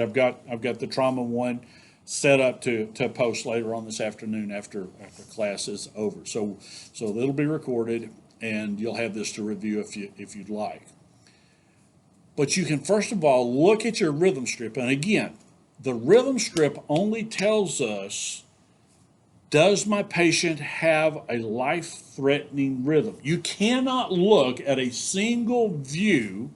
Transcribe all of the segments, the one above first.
I've got the trauma one set up to post later on this afternoon after class is over. So it'll be recorded, and you'll have this to review if you'd like. But you can first of all look at your rhythm strip, and again, the rhythm strip only tells us, does my patient have a life-threatening rhythm? You cannot look at a single view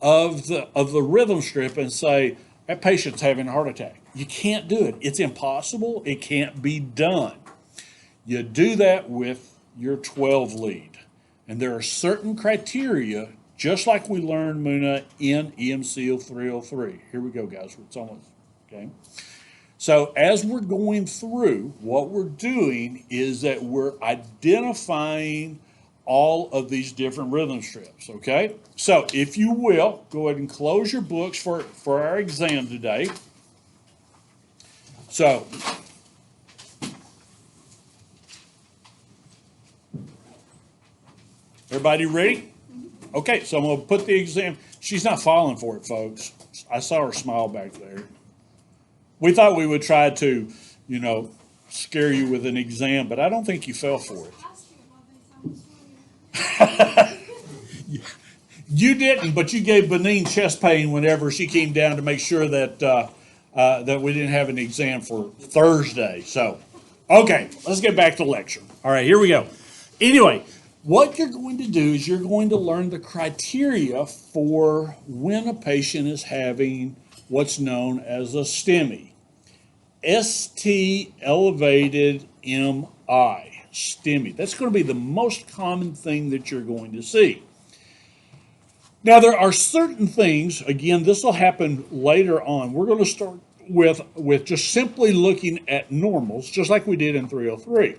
of the rhythm strip and say that patient's having a heart attack. You can't do it. It's impossible. It can't be done. You do that with your 12 lead. And there are certain criteria, just like we learned, Muna, in EMC 303. Here we go, guys. It's almost, okay? So as we're going through, what we're doing is that we're identifying all of these different rhythm strips, okay? So if you will, go ahead and close your books for our exam today. So, everybody ready? Okay, so I'm going to put the exam. She's not falling for it, folks. I saw her smile back there. We thought we would try to, scare you with an exam, but I don't think you fell for it. You didn't, but you gave Benin chest pain whenever she came down to make sure that that we didn't have an exam for Thursday. So, okay, let's get back to lecture. All right, here we go. Anyway, what you're going to do is you're going to learn the criteria for when a patient is having what's known as a STEMI. ST elevated MI, STEMI. That's going to be the most common thing that you're going to see. Now, there are certain things, again, this will happen later on. We're going to start with just simply looking at normals, just like we did in 303.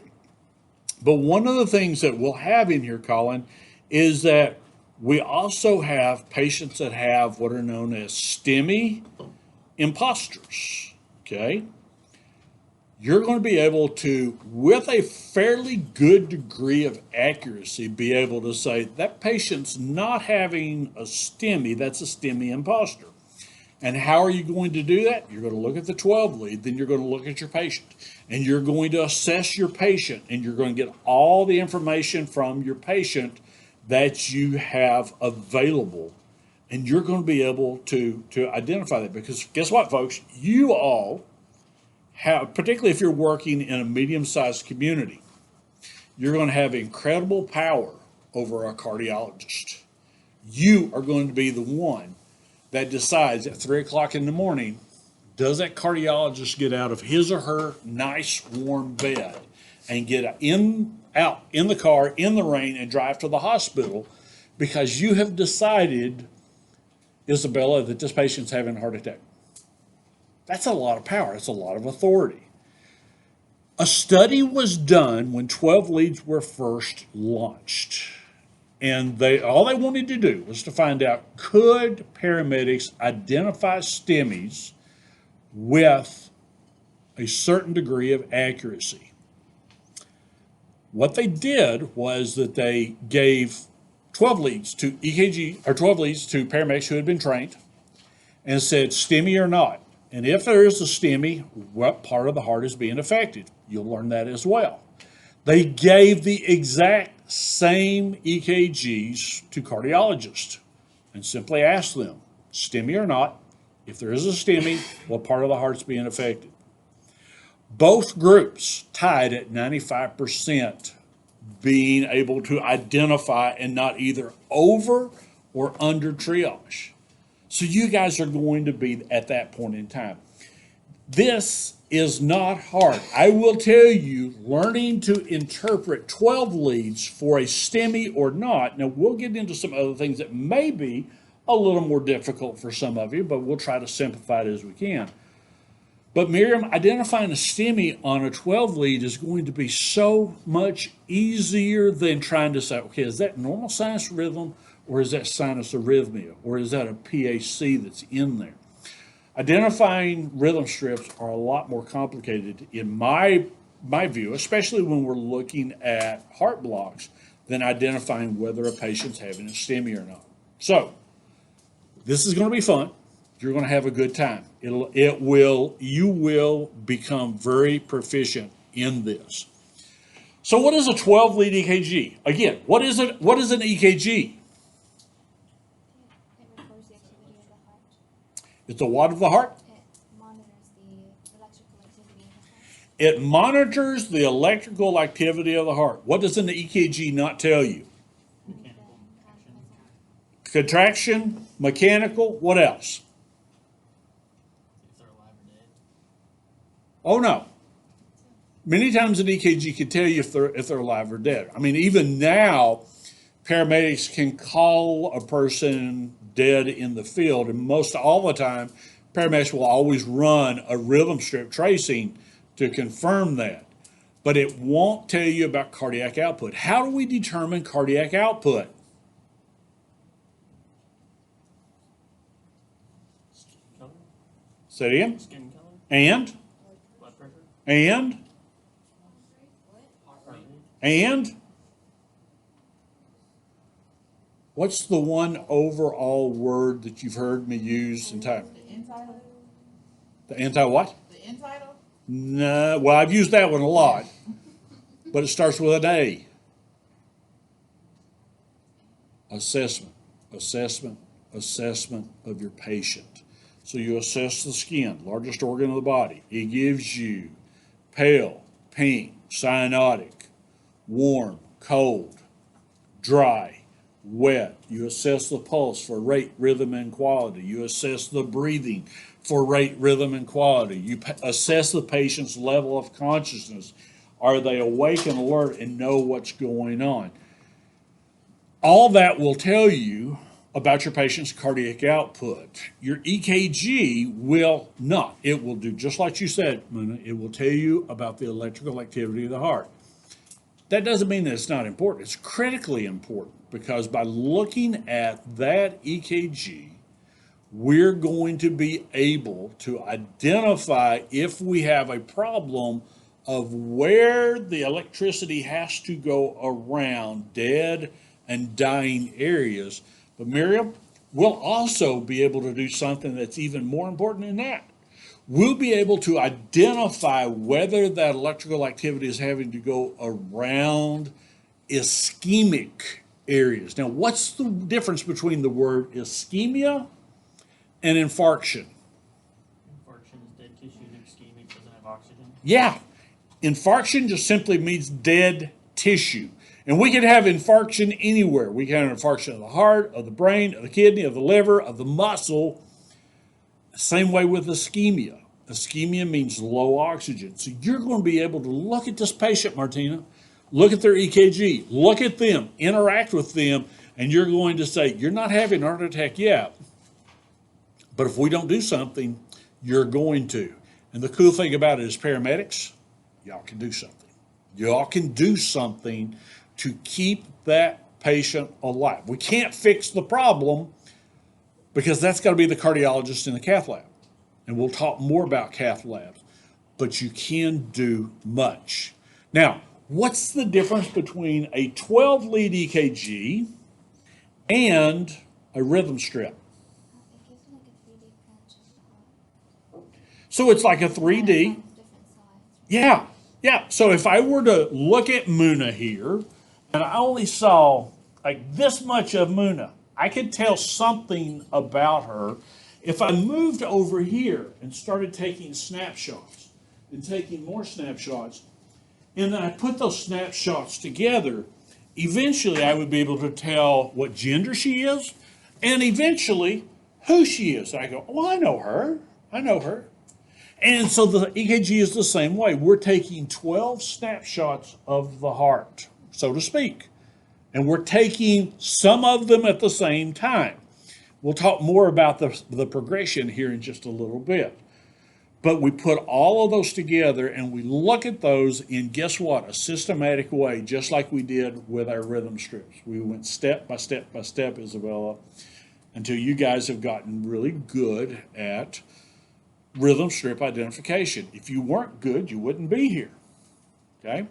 But one of the things that we'll have in here, Colin, is that we also have patients that have what are known as STEMI imposters, okay? You're going to be able to, with a fairly good degree of accuracy, be able to say that patient's not having a STEMI, that's a STEMI imposter. And how are you going to do that? You're going to look at the 12 lead, then you're going to look at your patient. And you're going to assess your patient, and you're going to get all the information from your patient that you have available. And you're going to be able to identify that, because guess what, folks? You all have, particularly if you're working in a medium-sized community, you're going to have incredible power over a cardiologist. You are going to be the one that decides at 3 o'clock in the morning, does that cardiologist get out of his or her nice warm bed and get out in the car in the rain and drive to the hospital because you have decided, Isabella, that this patient's having a heart attack? That's a lot of power. That's a lot of authority. A study was done when 12 leads were first launched. And all they wanted to do was to find out, could paramedics identify STEMIs with a certain degree of accuracy? What they did was that they gave 12 leads to EKG, or 12 leads to paramedics who had been trained, and said STEMI or not. And if there is a STEMI, what part of the heart is being affected? You'll learn that as well. They gave the exact same EKGs to cardiologists and simply asked them, STEMI or not, if there is a STEMI, what part of the heart's being affected? Both groups tied at 95% being able to identify and not either over or under triage. So you guys are going to be at that point in time. This is not hard. I will tell you, learning to interpret 12 leads for a STEMI or not, now we'll get into some other things that may be a little more difficult for some of you, but we'll try to simplify it as we can. But Miriam, identifying a STEMI on a 12 lead is going to be so much easier than trying to say, okay, is that normal sinus rhythm, or is that sinus arrhythmia, or is that a PAC that's in there? Identifying rhythm strips are a lot more complicated in my view, especially when we're looking at heart blocks, than identifying whether a patient's having a STEMI or not. So this is going to be fun. You're going to have a good time. You will become very proficient in this. So what is a 12 lead EKG? Again, what is it? What is an EKG? It records the activity of the heart. It's a what of the heart? It monitors the electrical activity of the heart. It monitors the electrical activity of the heart. What does an EKG not tell you? Mechanical Contraction, mechanical, what else? if they're alive or dead. Oh no. Many times an EKG can tell you if they're alive or dead. I mean, even now, paramedics can call a person dead in the field, and most all the time, paramedics will always run a rhythm strip tracing to confirm that. But it won't tell you about cardiac output. How do we determine cardiac output? Skin color, Say it again. skin color, And, blood pressure, and, heart rate. and. What's the one overall word that you've heard me use in time? The entitled? The anti what? The entitled? No, well, I've used that one a lot, but it starts with an A. Assessment, assessment, assessment of your patient. So you assess the skin, largest organ of the body. It gives you pale, pink, cyanotic, warm, cold, dry, wet. You assess the pulse for rate, rhythm, and quality. You assess the breathing for rate, rhythm, and quality. You assess the patient's level of consciousness. Are they awake and alert and know what's going on? All that will tell you about your patient's cardiac output. Your EKG will not. It will do just like you said, Muna. It will tell you about the electrical activity of the heart. That doesn't mean that it's not important. It's critically important because by looking at that EKG, we're going to be able to identify if we have a problem of where the electricity has to go around dead and dying areas. But Miriam, we'll also be able to do something that's even more important than that. We'll be able to identify whether that electrical activity is having to go around ischemic areas. Now, what's the difference between the word ischemia and infarction? Infarction is dead tissue and ischemic doesn't have oxygen. Yeah, infarction just simply means dead tissue. And we can have infarction anywhere. We can have an infarction of the heart, of the brain, of the kidney, of the liver, of the muscle. Same way with ischemia. Ischemia means low oxygen. So you're going to be able to look at this patient, Martina, look at their EKG, look at them, interact with them, and you're going to say, you're not having a heart attack yet, but if we don't do something, you're going to. And the cool thing about it is paramedics, y'all can do something. Y'all can do something to keep that patient alive. We can't fix the problem because that's got to be the cardiologist in the cath lab. And we'll talk more about cath labs, but you can do much. Now, what's the difference between a 12 lead EKG and a rhythm strip? It gives me like a 3D patch of the heart. So it's like a 3D. Different size. Yeah, yeah. So if I were to look at Muna here, and I only saw like this much of Muna, I could tell something about her. If I moved over here and started taking snapshots and taking more snapshots, and then I put those snapshots together, eventually I would be able to tell what gender she is and eventually who she is. I go, oh, I know her. I know her. And so the EKG is the same way. We're taking 12 snapshots of the heart, so to speak. And we're taking some of them at the same time. We'll talk more about the progression here in just a little bit. But we put all of those together and we look at those in, guess what, a systematic way, just like we did with our rhythm strips. We went step by step by step, Isabella, until you guys have gotten really good at rhythm strip identification. If you weren't good, you wouldn't be here, okay?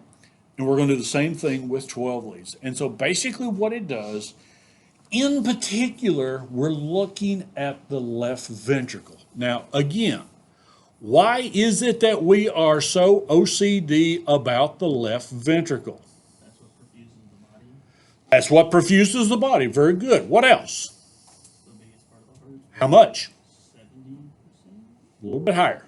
And we're going to do the same thing with 12 leads. And so basically what it does, In particular, we're looking at the left ventricle. Now, again, why is it that we are so OCD about the left ventricle? That's what perfuses the body. That's what perfuses the body. Very good. What else? It's the biggest part of the heart. How much? 70%. A little bit higher.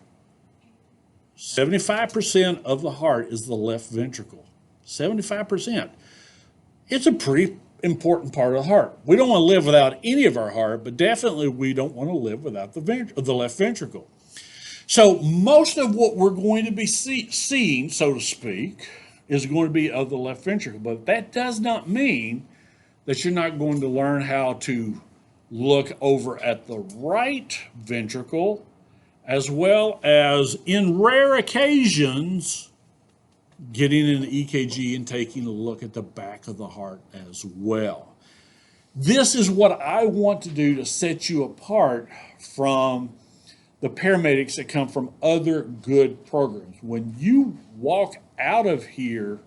75% of the heart is the left ventricle. 75%. It's a pretty important part of the heart. We don't want to live without any of our heart, but definitely we don't want to live without the left ventricle. So most of what we're going to be seeing, so to speak, is going to be of the left ventricle. But that does not mean that you're not going to learn how to look over at the right ventricle, as well as, in rare occasions, getting an EKG and taking a look at the back of the heart as well. This is what I want to do to set you apart from the paramedics that come from other good programs. When you walk out of here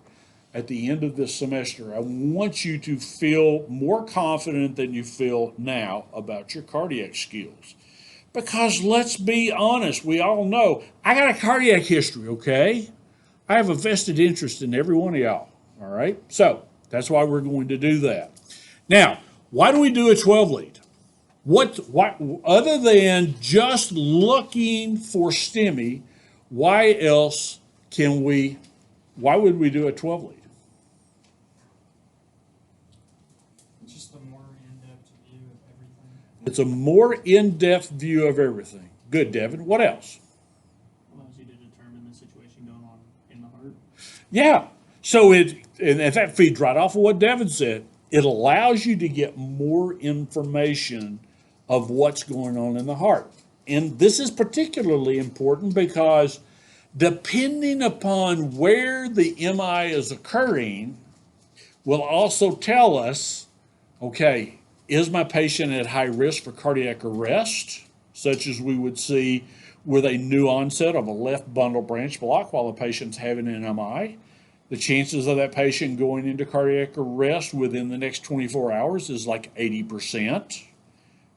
at the end of this semester, I want you to feel more confident than you feel now about your cardiac skills. Because let's be honest, we all know I got a cardiac history, okay? I have a vested interest in every one of y'all, all right? So that's why we're going to do that. Now, why do we do a 12 lead? What other than just looking for STEMI, why would we do a 12 lead? Just a more in-depth view of everything. It's a more in-depth view of everything. Good, Devin. What else? Allows you to determine the situation going on in the heart. Yeah. So and that feeds right off of what Devin said. It allows you to get more information of what's going on in the heart. And this is particularly important because depending upon where the MI is occurring, will also tell us, okay, is my patient at high risk for cardiac arrest, such as we would see with a new onset of a left bundle branch block while the patient's having an MI? The chances of that patient going into cardiac arrest within the next 24 hours is like 80%.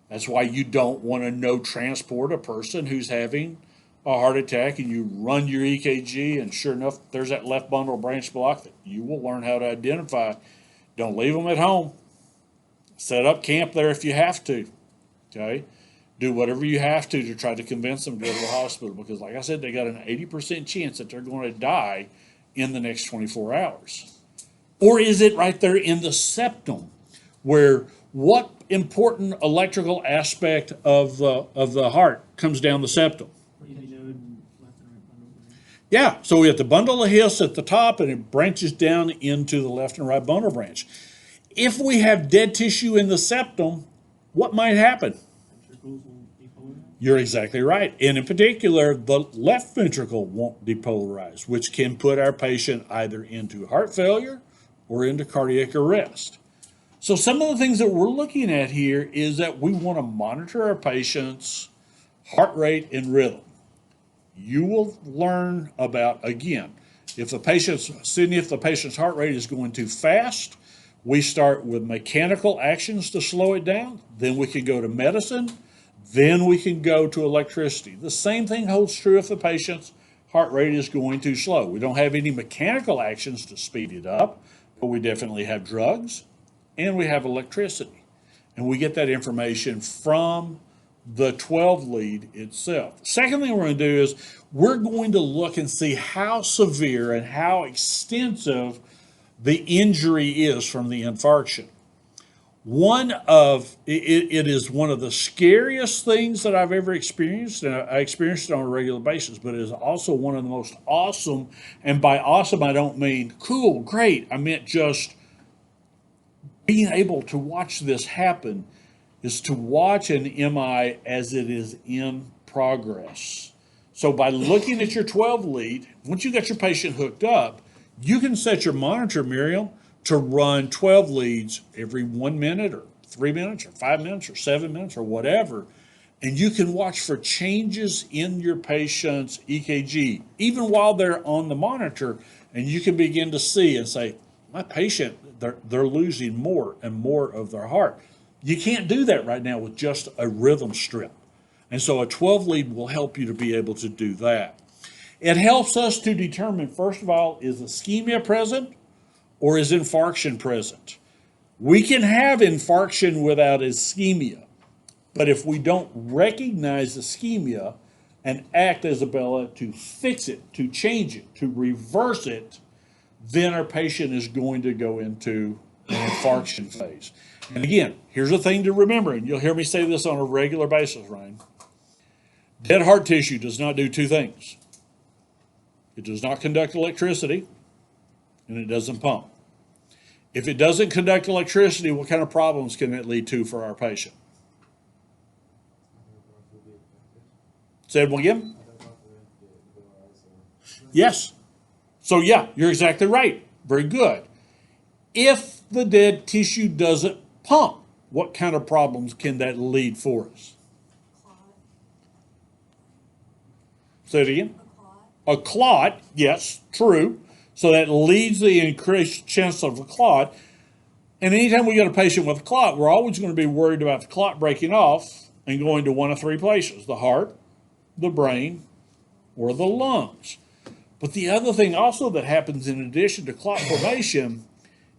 That's why you don't want to no transport a person who's having a heart attack, and you run your EKG, and sure enough, there's that left bundle branch block that you will learn how to identify. Don't leave them at home. Set up camp there if you have to, okay? Do whatever you have to try to convince them to go to the hospital, because like I said, they got an 80% chance that they're going to die in the next 24 hours. Or is it right there in the septum, where what important electrical aspect of the heart comes down the septum? Yeah, so we have the bundle of His at the top, and it branches down into the left and right bundle branch. If we have dead tissue in the septum, what might happen? Ventricles will depolarize. You're exactly right. And in particular, the left ventricle won't depolarize, which can put our patient either into heart failure or into cardiac arrest. So some of the things that we're looking at here is that we want to monitor our patient's heart rate and rhythm. You will learn about, again, if the patient's heart rate is going too fast, we start with mechanical actions to slow it down. Then we can go to medicine. Then we can go to electricity. The same thing holds true if the patient's heart rate is going too slow. We don't have any mechanical actions to speed it up, but we definitely have drugs and we have electricity. And we get that information from the 12 lead itself. The second thing we're going to do is we're going to look and see how severe and how extensive the injury is from the infarction. It is one of the scariest things that I've ever experienced, and I experience it on a regular basis, but it is also one of the most awesome, and by awesome I don't mean cool, great, I meant just being able to watch this happen is to watch an MI as it is in progress. So by looking at your 12 lead, once you got your patient hooked up, you can set your monitor, Miriam, to run 12 leads every 1 minute or 3 minutes or 5 minutes or 7 minutes or whatever. And you can watch for changes in your patient's EKG, even while they're on the monitor, and you can begin to see and say, my patient, they're losing more and more of their heart. You can't do that right now with just a rhythm strip. And so a 12 lead will help you to be able to do that. It helps us to determine, first of all, is ischemia present or is infarction present? We can have infarction without ischemia, but if we don't recognize ischemia and act, Isabella, to fix it, to change it, to reverse it, then our patient is going to go into an infarction phase. And again, here's a thing to remember, and you'll hear me say this on a regular basis, Ryan. Dead heart tissue does not do two things. It does not conduct electricity, and it doesn't pump. If it doesn't conduct electricity, what kind of problems can it lead to for our patient? Say it again? Yes. So yeah, you're exactly right. Very good. If the dead tissue doesn't pump, what kind of problems can that lead for us? Say it again. A clot, yes, true. So that leads the increased chance of a clot. And anytime we get a patient with a clot, we're always going to be worried about the clot breaking off and going to one of three places: the heart, the brain, or the lungs. But the other thing also that happens in addition to clot formation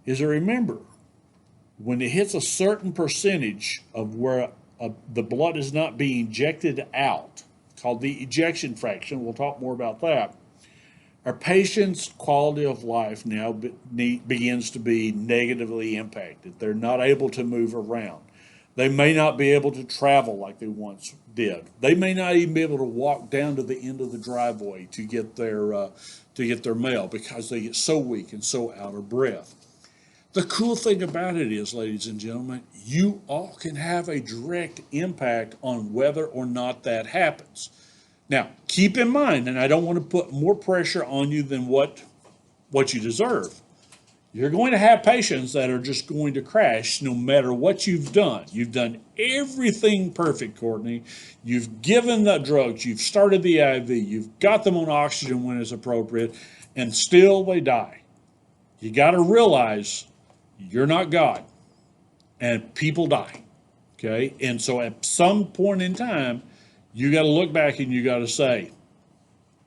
is, remember, when it hits a certain percentage of where the blood is not being ejected out, called the ejection fraction, we'll talk more about that, our patient's quality of life now begins to be negatively impacted. They're not able to move around. They may not be able to travel like they once did. They may not even be able to walk down to the end of the driveway to get their mail because they get so weak and so out of breath. The cool thing about it is, ladies and gentlemen, you all can have a direct impact on whether or not that happens. Now, keep in mind, and I don't want to put more pressure on you than what you deserve. You're going to have patients that are just going to crash no matter what you've done. You've done everything perfect, Courtney. You've given the drugs, you've started the IV, you've got them on oxygen when it's appropriate, and still they die. You got to realize you're not God, and people die, okay? And so at some point in time, you got to look back and you got to say,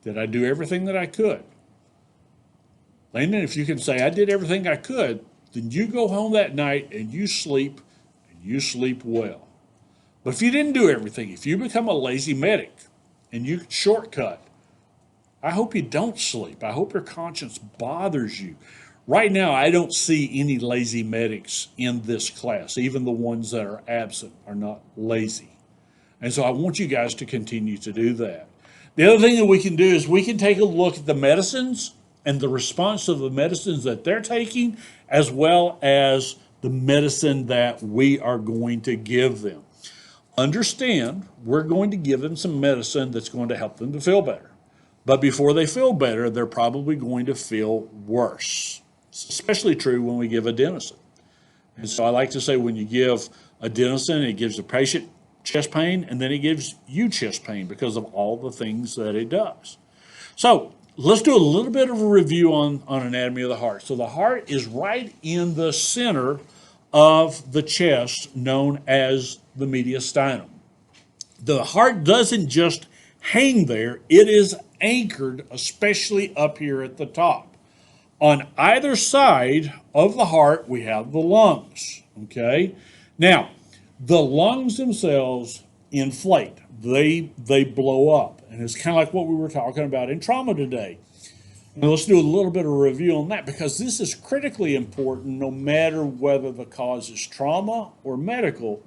did I do everything that I could? Landon, if you can say, I did everything I could, then you go home that night and you sleep well. But if you didn't do everything, if you become a lazy medic and you shortcut, I hope you don't sleep. I hope your conscience bothers you. Right now, I don't see any lazy medics in this class. Even the ones that are absent are not lazy. And so I want you guys to continue to do that. The other thing that we can do is we can take a look at the medicines and the response of the medicines that they're taking, as well as the medicine that we are going to give them. Understand, we're going to give them some medicine that's going to help them to feel better. But before they feel better, they're probably going to feel worse. It's especially true when we give adenosine. And so I like to say when you give adenosine, it gives the patient chest pain, and then it gives you chest pain because of all the things that it does. So let's do a little bit of a review on anatomy of the heart. So the heart is right in the center of the chest, known as the mediastinum. The heart doesn't just hang there, it is anchored, especially up here at the top. On either side of the heart, we have the lungs, okay? Now, the lungs themselves inflate. They blow up. And it's kind of like what we were talking about in trauma today. And let's do a little bit of a review on that because this is critically important no matter whether the cause is trauma or medical.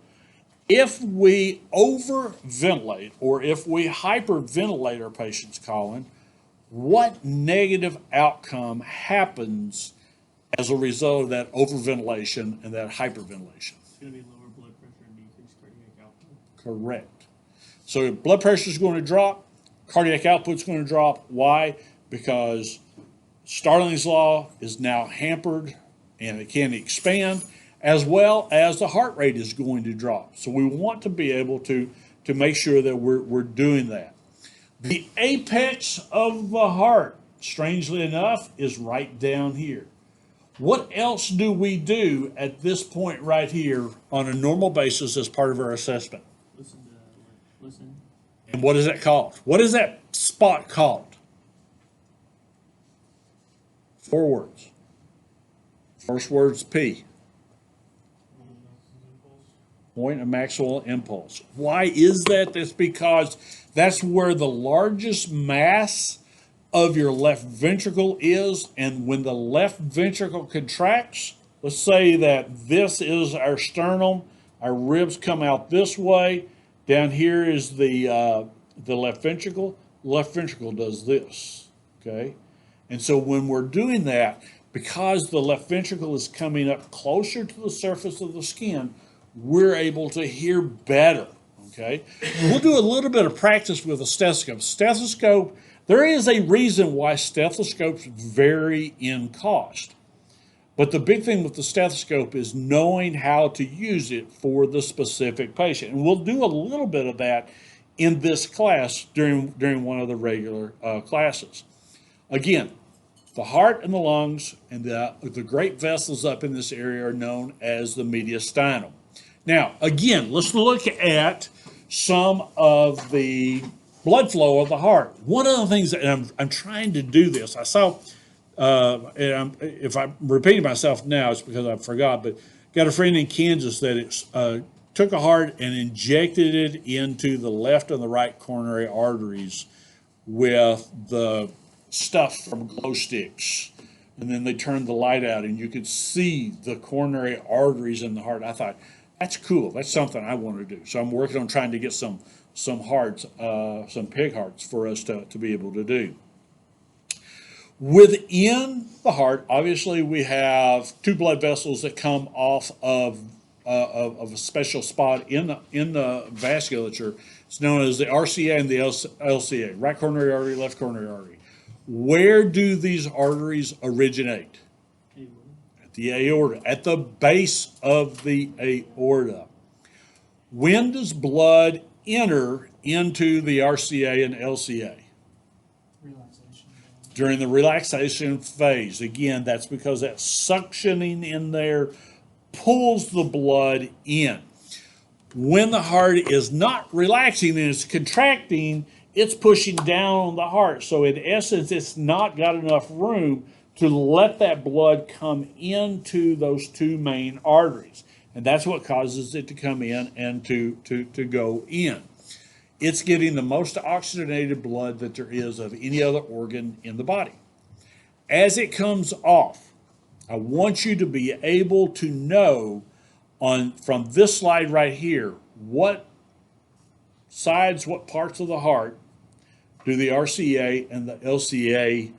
If we overventilate or if we hyperventilate our patients, Colin, what negative outcome happens as a result of that overventilation and that hyperventilation? It's going to be lower blood pressure and decreased cardiac output. Correct. So blood pressure is going to drop, cardiac output is going to drop. Why? Because Starling's law is now hampered and it can expand, as well as the heart rate is going to drop. So we want to be able to make sure that we're doing that. The apex of the heart, strangely enough, is right down here. What else do we do at this point right here on a normal basis as part of our assessment? Listen. And what is that called? What is that spot called? 4 words. First word's P. Point of maximal impulse. Why is that? That's because that's where the largest mass of your left ventricle is, and when the left ventricle contracts, let's say that this is our sternum, our ribs come out this way, down here is the left ventricle. Left ventricle does this, okay? And so when we're doing that, because the left ventricle is coming up closer to the surface of the skin, we're able to hear better, okay? We'll do a little bit of practice with a stethoscope. Stethoscope, there is a reason why stethoscopes vary in cost. But the big thing with the stethoscope is knowing how to use it for the specific patient. And we'll do a little bit of that in this class during one of the regular classes. Again, the heart and the lungs and the great vessels up in this area are known as the mediastinum. Now, again, let's look at some of the blood flow of the heart. One of the things that I'm trying to do this, I saw, if I'm repeating myself now, it's because I forgot, but got a friend in Kansas that took a heart and injected it into the left and the right coronary arteries with the stuff from glow sticks. And then they turned the light out and you could see the coronary arteries in the heart. I thought, that's cool. That's something I want to do. So I'm working on trying to get some hearts, some pig hearts for us to be able to do. Within the heart, obviously, we have 2 blood vessels that come off of a special spot in the vasculature. It's known as the RCA and the LCA, right coronary artery, left coronary artery. Where do these arteries originate? At the aorta, at the base of the aorta. When does blood enter into the RCA and LCA? Relaxation. During the relaxation phase. Again, that's because that suctioning in there pulls the blood in. When the heart is not relaxing and it's contracting, it's pushing down on the heart. So in essence, it's not got enough room to let that blood come into those 2 main arteries. And that's what causes it to come in and to go in. It's getting the most oxygenated blood that there is of any other organ in the body. As it comes off, I want you to be able to know from this slide right here, what sides, what parts of the heart do the RCA and the LCA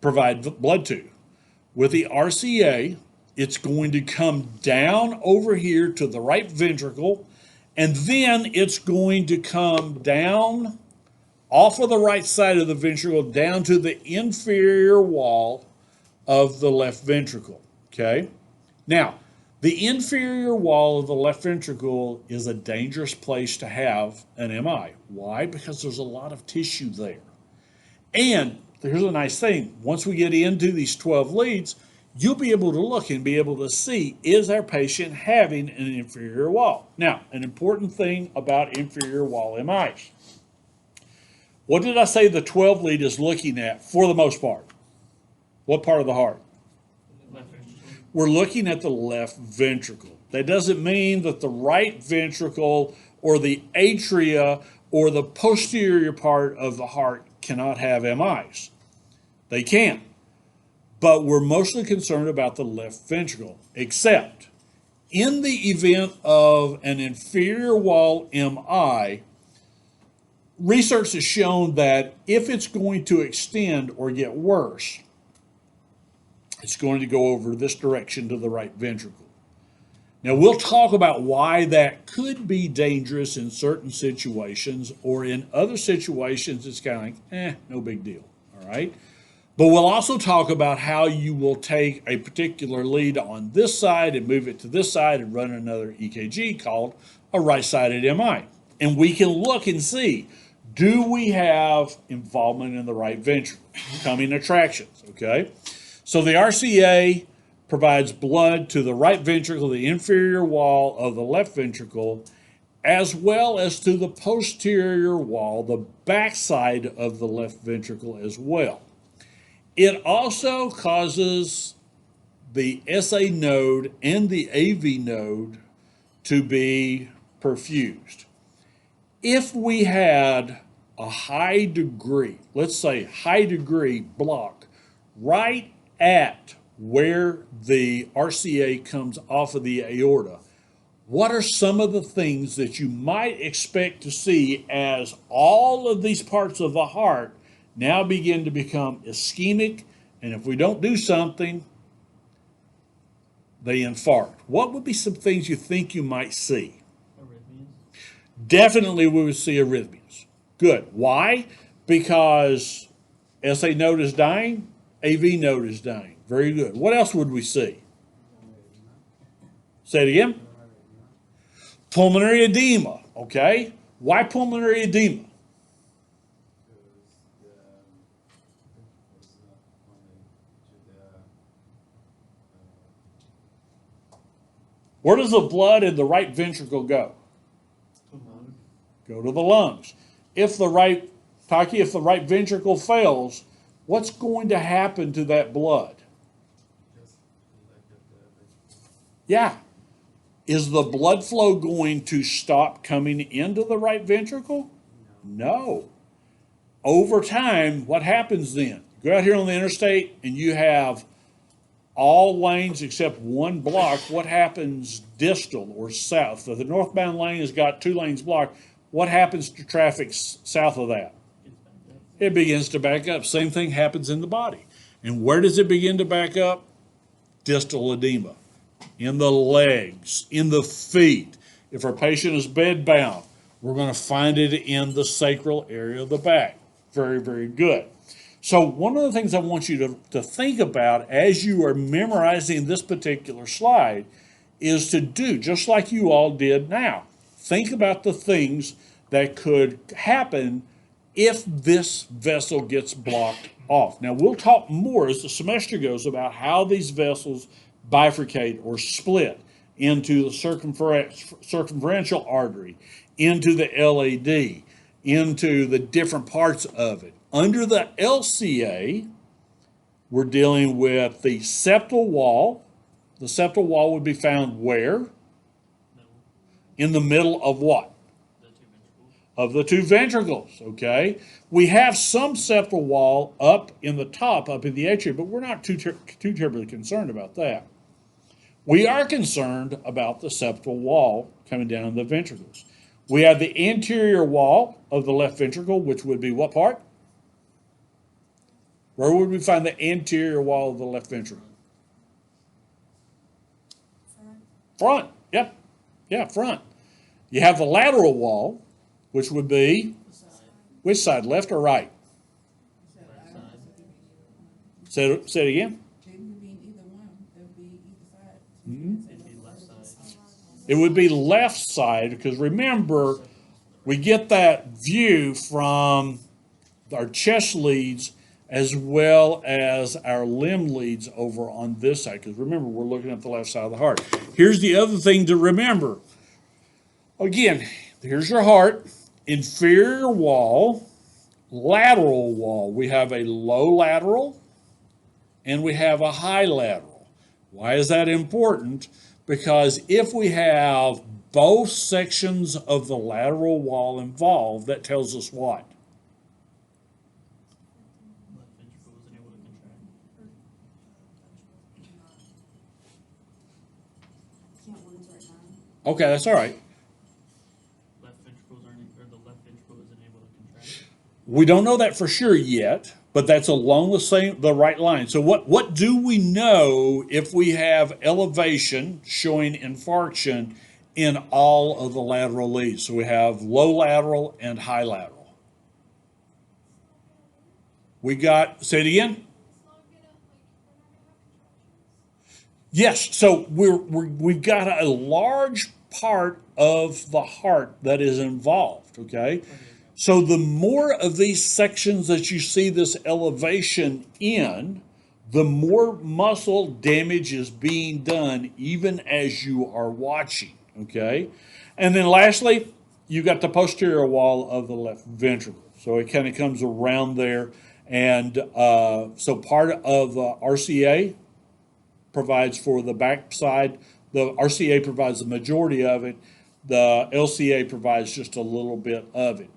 provide blood to. With the RCA, it's going to come down over here to the right ventricle, and then it's going to come down off of the right side of the ventricle down to the inferior wall of the left ventricle, okay? Now, the inferior wall of the left ventricle is a dangerous place to have an MI. Why? Because there's a lot of tissue there. And here's a nice thing. Once we get into these 12 leads, you'll be able to look and be able to see, is our patient having an inferior wall? Now, an important thing about inferior wall MIs. What did I say the 12 lead is looking at for the most part? What part of the heart? Left ventricle. We're looking at the left ventricle. That doesn't mean that the right ventricle or the atria or the posterior part of the heart cannot have MIs. They can. But we're mostly concerned about the left ventricle, except in the event of an inferior wall MI, research has shown that if it's going to extend or get worse, it's going to go over this direction to the right ventricle. Now, we'll talk about why that could be dangerous in certain situations, or in other situations, it's kind of like, no big deal, all right? But we'll also talk about how you will take a particular lead on this side and move it to this side and run another EKG called a right-sided MI. And we can look and see, do we have involvement in the right ventricle? Coming attractions, okay? So the RCA provides blood to the right ventricle, the inferior wall of the left ventricle, as well as to the posterior wall, the backside of the left ventricle as well. It also causes the SA node and the AV node to be perfused. If we had a high degree, let's say high degree block, right at where the RCA comes off of the aorta, what are some of the things that you might expect to see as all of these parts of the heart now begin to become ischemic, and if we don't do something, they infarct? What would be some things you think you might see? Arrhythmias. Definitely we would see arrhythmias. Good. Why? Because SA node is dying, AV node is dying. Very good. What else would we see? Say it again. Pulmonary edema. Okay. Why pulmonary edema? Where does the blood in the right ventricle go? Go to the lungs. If the right ventricle fails, what's going to happen to that blood? Yeah. Is the blood flow going to stop coming into the right ventricle? No. Over time, what happens then? Go out here on the interstate and you have all lanes except one blocked. What happens distal or south? So the northbound lane has got 2 lanes blocked. What happens to traffic south of that? It begins to back up. Same thing happens in the body. And where does it begin to back up? Distal edema. In the legs, in the feet. If our patient is bedbound, we're going to find it in the sacral area of the back. Very, very good. So one of the things I want you to think about as you are memorizing this particular slide is to do just like you all did now. Think about the things that could happen if this vessel gets blocked off. Now, we'll talk more as the semester goes about how these vessels bifurcate or split into the circumferential artery, into the LAD, into the different parts of it. Under the LCA, we're dealing with the septal wall. The septal wall would be found where? Middle. In the middle of what? The 2 ventricles. Of the 2 ventricles, okay? We have some septal wall up in the top, up in the atrium, but we're not too terribly concerned about that. We are concerned about the septal wall coming down the ventricles. We have the anterior wall of the left ventricle, which would be what part? Where would we find the anterior wall of the left ventricle? Front. Yep. Yeah, front. You have the lateral wall, which would be which side, left or right? Left side. Say it again. It'd be left side. It would be left side because remember, we get that view from our chest leads as well as our limb leads over on this side. Because remember, we're looking at the left side of the heart. Here's the other thing to remember. Again, here's your heart, inferior wall, lateral wall. We have a low lateral and we have a high lateral. Why is that important? Because if we have both sections of the lateral wall involved, that tells us what? Left ventricle wasn't able to contract. Okay, that's all right. Left ventricles aren't, or the left ventricle isn't able to contract. We don't know that for sure yet, but that's along the right line. So what do we know if we have elevation showing infarction in all of the lateral leads? So we have low lateral and high lateral. We got, say it again? Yes, so we've got a large part of the heart that is involved, okay? So the more of these sections that you see this elevation in, the more muscle damage is being done even as you are watching, okay? And then lastly, you got the posterior wall of the left ventricle. So it kind of comes around there. And so part of RCA provides for the back side. The RCA provides the majority of it. The LCA provides just a little bit of it.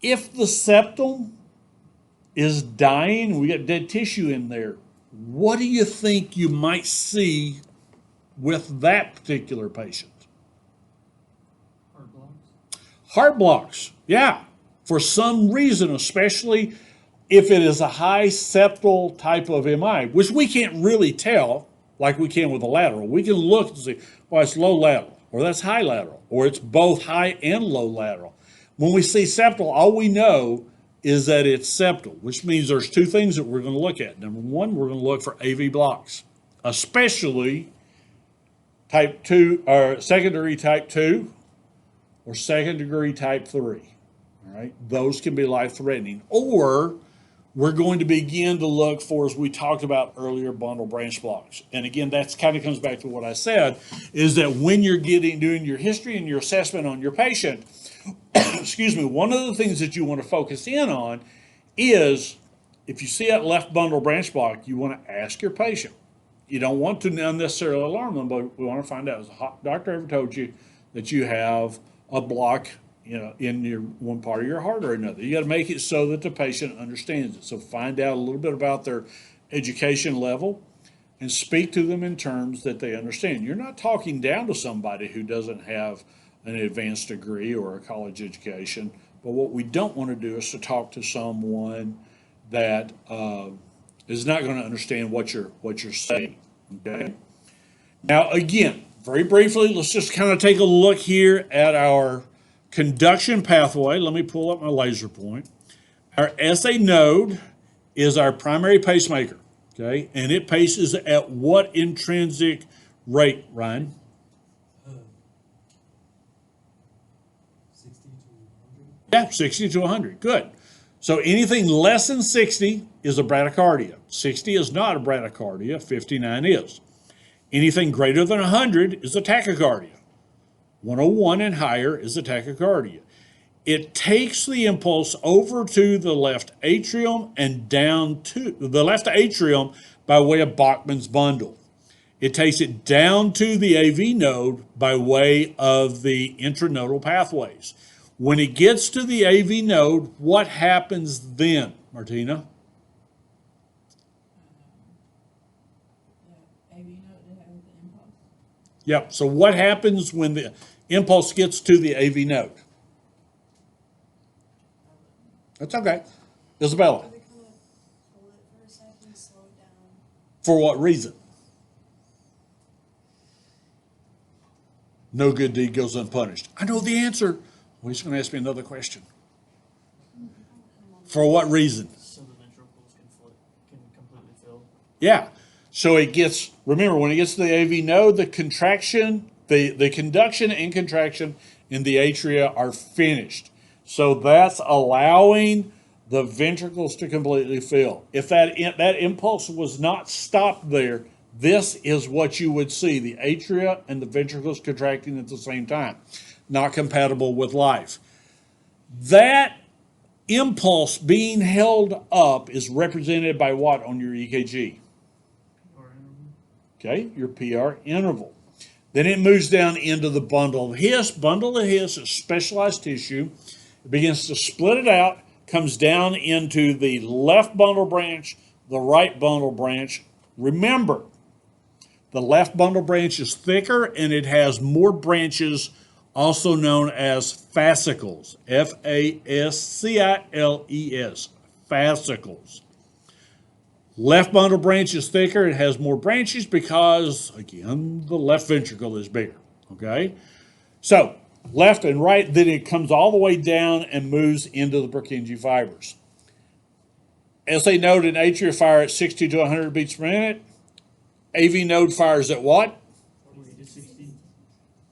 If the septum is dying, we got dead tissue in there, what do you think you might see with that particular patient? Heart blocks. Heart blocks, yeah. For some reason, especially if it is a high septal type of MI, which we can't really tell like we can with a lateral. We can look and see, well, it's low lateral, or that's high lateral, or it's both high and low lateral. When we see septal, all we know is that it's septal, which means there's two things that we're going to look at. Number one, we're going to look for AV blocks, especially type 2 or secondary type 2 or second degree type 3. All right, those can be life-threatening. Or we're going to begin to look for, as we talked about earlier, bundle branch blocks. And again, that's kind of comes back to what I said, is that when you're doing your history and your assessment on your patient, excuse me, one of the things that you want to focus in on is if you see that left bundle branch block, you want to ask your patient. You don't want to unnecessarily alarm them, but we want to find out, has the doctor ever told you that you have a block, in your one part of your heart or another? You got to make it so that the patient understands it. So find out a little bit about their education level and speak to them in terms that they understand. You're not talking down to somebody who doesn't have an advanced degree or a college education, but what we don't want to do is to talk to someone that is not going to understand what you're saying. Okay. Now, again, very briefly, let's just kind of take a look here at our conduction pathway. Let me pull up my laser point. Our SA node is our primary pacemaker, okay? And it paces at what intrinsic rate, Ryan? 60 to 100. Yeah, 60 to 100. Good. So anything less than 60 is a bradycardia. 60 is not a bradycardia. 59 is. Anything greater than 100 is a tachycardia. 101 and higher is a tachycardia. It takes the impulse over to the left atrium and down to the left atrium by way of Bachman's bundle. It takes it down to the AV node by way of the intranodal pathways. When it gets to the AV node, what happens then, Martina? AV node to have the impulse. Yep. So what happens when the impulse gets to the AV node? That's okay. Isabella. They kind of hold it for a second, slow it down. For what reason? No good deed goes unpunished. I know the answer. Well, he's going to ask me another question. For what reason? So the ventricles can completely fill. Yeah. So it gets, remember, when it gets to the AV node, the contraction, the conduction and contraction in the atria are finished. So that's allowing the ventricles to completely fill. If that impulse was not stopped there, this is what you would see, the atria and the ventricles contracting at the same time. Not compatible with life. That impulse being held up is represented by what on your EKG? Or Okay, your PR interval. Then it moves down into the bundle of His. Bundle of His is specialized tissue. It begins to split it out, comes down into the left bundle branch, the right bundle branch. Remember, the left bundle branch is thicker and it has more branches, also known as fascicles. Fasciles, fascicles. Left bundle branch is thicker. It has more branches because, again, the left ventricle is bigger. Okay? So, left and right, then it comes all the way down and moves into the Purkinje fibers. SA node and atria fire at 60 to 100 beats per minute. AV node fires at what? 40 to 60,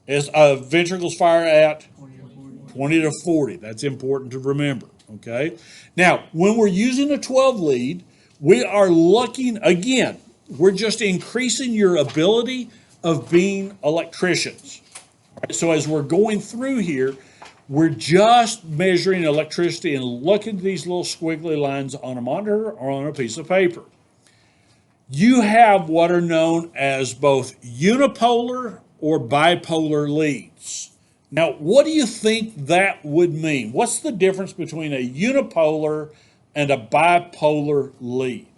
As ventricles fire at 20 to 40. 20 to 40. That's important to remember. Okay? Now, when we're using a 12 lead, We are looking, again, we're just increasing your ability of being electricians. So as we're going through here, we're just measuring electricity and looking at these little squiggly lines on a monitor or on a piece of paper. You have what are known as both unipolar or bipolar leads. Now, what do you think that would mean? What's the difference between a unipolar and a bipolar lead?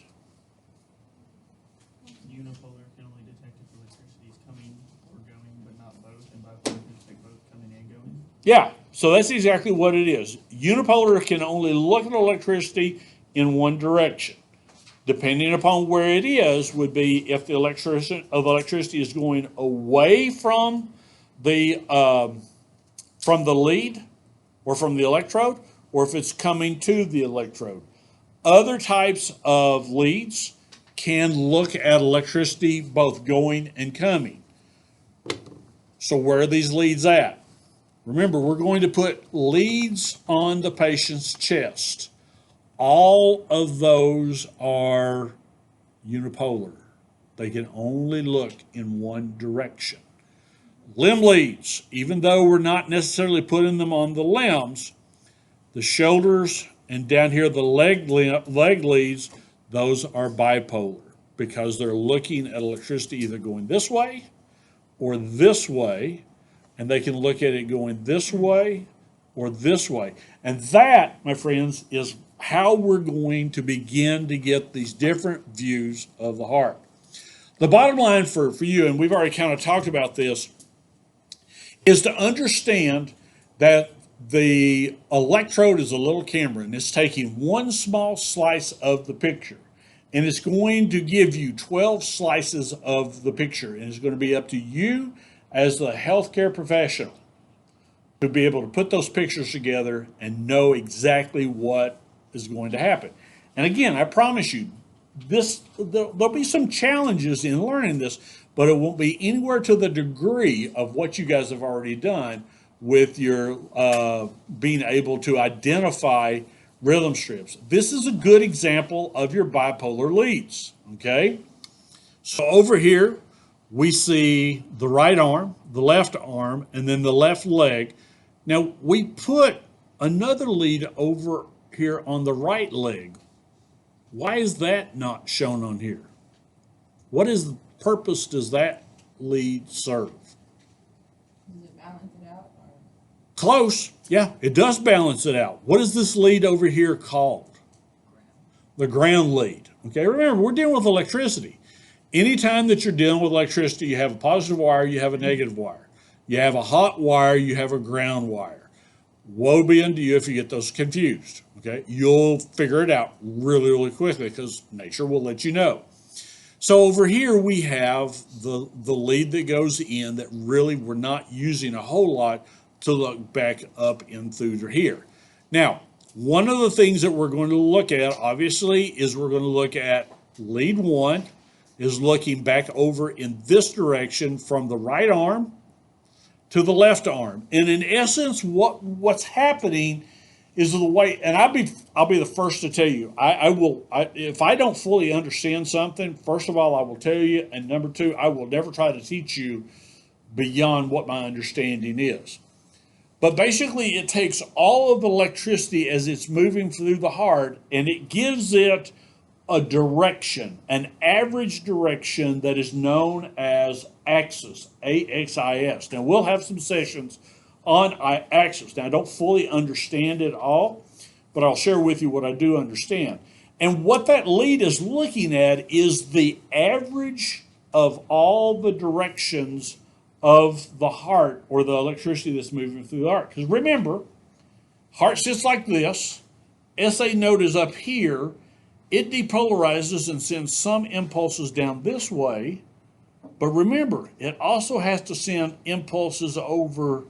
Unipolar can only detect if electricity is coming or going, but not both, and bipolar can detect both coming and going. Yeah, so that's exactly what it is. Unipolar can only look at electricity in one direction. Depending upon where it is, would be if the electricity is going away from the lead or from the electrode, or if it's coming to the electrode. Other types of leads can look at electricity both going and coming. So where are these leads at? Remember, we're going to put leads on the patient's chest. All of those are unipolar. They can only look in one direction. Limb leads, even though we're not necessarily putting them on the limbs, the shoulders and down here the leg leads, those are bipolar because they're looking at electricity either going this way or this way, and they can look at it going this way or this way. And that, my friends, is how we're going to begin to get these different views of the heart. The bottom line for you, and we've already kind of talked about this, is to understand that the electrode is a little camera and it's taking one small slice of the picture. And it's going to give you 12 slices of the picture. And it's going to be up to you as the healthcare professional to be able to put those pictures together and know exactly what is going to happen. And again, I promise you, there'll be some challenges in learning this, but it won't be anywhere to the degree of what you guys have already done with your being able to identify rhythm strips. This is a good example of your bipolar leads, okay? So over here, we see the right arm, the left arm, and then the left leg. Now, we put another lead over here on the right leg. Why is that not shown on here? What is the purpose does that lead serve? Does it balance it out or? Close. Yeah, it does balance it out. What is this lead over here called? The ground lead. Okay, remember, we're dealing with electricity. Anytime that you're dealing with electricity, you have a positive wire, you have a negative wire. You have a hot wire, you have a ground wire. Woe be unto you if you get those confused. Okay, you'll figure it out really, really quickly because nature will let you know. So over here we have the lead that goes in that really we're not using a whole lot to look back up in through here. Now, one of the things that we're going to look at, obviously, is we're going to look at lead one is looking back over in this direction from the right arm to the left arm. And in essence, what's happening is the way, and I'll be the first to tell you, if I don't fully understand something, first of all, I will tell you, and number two, I will never try to teach you beyond what my understanding is. But basically, it takes all of the electricity as it's moving through the heart, and it gives it a direction, an average direction that is known as axis, AXIS. Now, we'll have some sessions on axis. Now, I don't fully understand it all, but I'll share with you what I do understand. And what that lead is looking at is the average of all the directions of the heart or the electricity that's moving through the heart. Because remember, heart sits like this, SA node is up here, it depolarizes and sends some impulses down this way, but remember, it also has to send impulses over